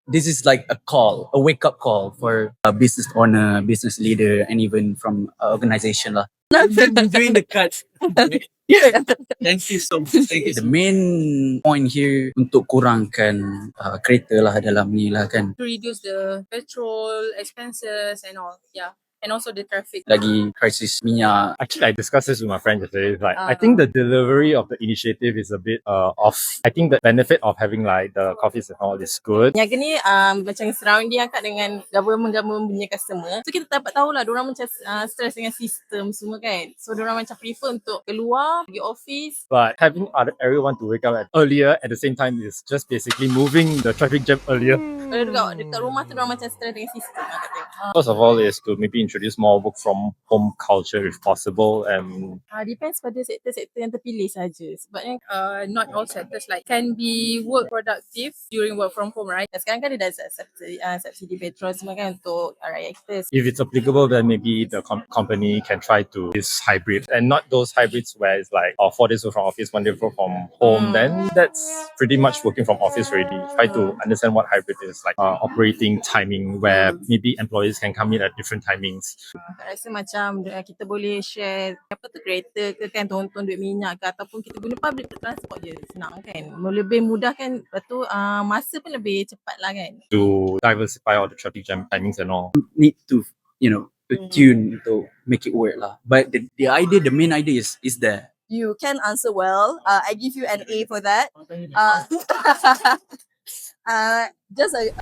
this is like a call, a wake up call for a business owner, business leader, and even from organization lah. Doing the cuts. Yeah. Thank you so much. Thank you. The main point here untuk kurangkan kereta lah dalam ni lah kan. To reduce the petrol expenses and all. Yeah. And also the traffic. Lagi krisis minyak. Actually, I discussed this with my friend yesterday. Like, I think the delivery of the initiative is a bit off. I think the benefit of having like the coffees and all is good. Yang ni macam surrounding akak dengan government punya customer. So kita dapat tahu lah diorang macam stress dengan sistem semua kan. So diorang macam prefer untuk keluar, pergi office. But having everyone to wake up earlier at the same time is just basically moving the traffic jam earlier. Dekat rumah tu diorang macam stress dengan sistem akak tengok. First of all is to maybe introduce more work from home culture if possible, and Depends pada sektor-sektor yang terpilih saja. Sebabnya not all sectors like can be work productive during work from home, right? Sekarang kan dia dah subsidi petrol semua kan untuk rakyat kita. if it's applicable, then maybe the company can try to this hybrid, and not those hybrids where it's like 4 days work from office, 1 day work from home. Then that's pretty much working from office already. Try to understand what hybrid is like, operating timing where maybe employees can come in at different timings. Aku rasa macam kita boleh share kereta ke kan, tonton duit minyak ke, ataupun kita guna public transport je, senang kan, lebih mudah kan. Lepas tu masa pun lebih cepat lah kan. To diversify all the traffic jam timings and all. Need to tune to make it work lah. But the main idea is there. You can answer well. I give you an A for that. Just a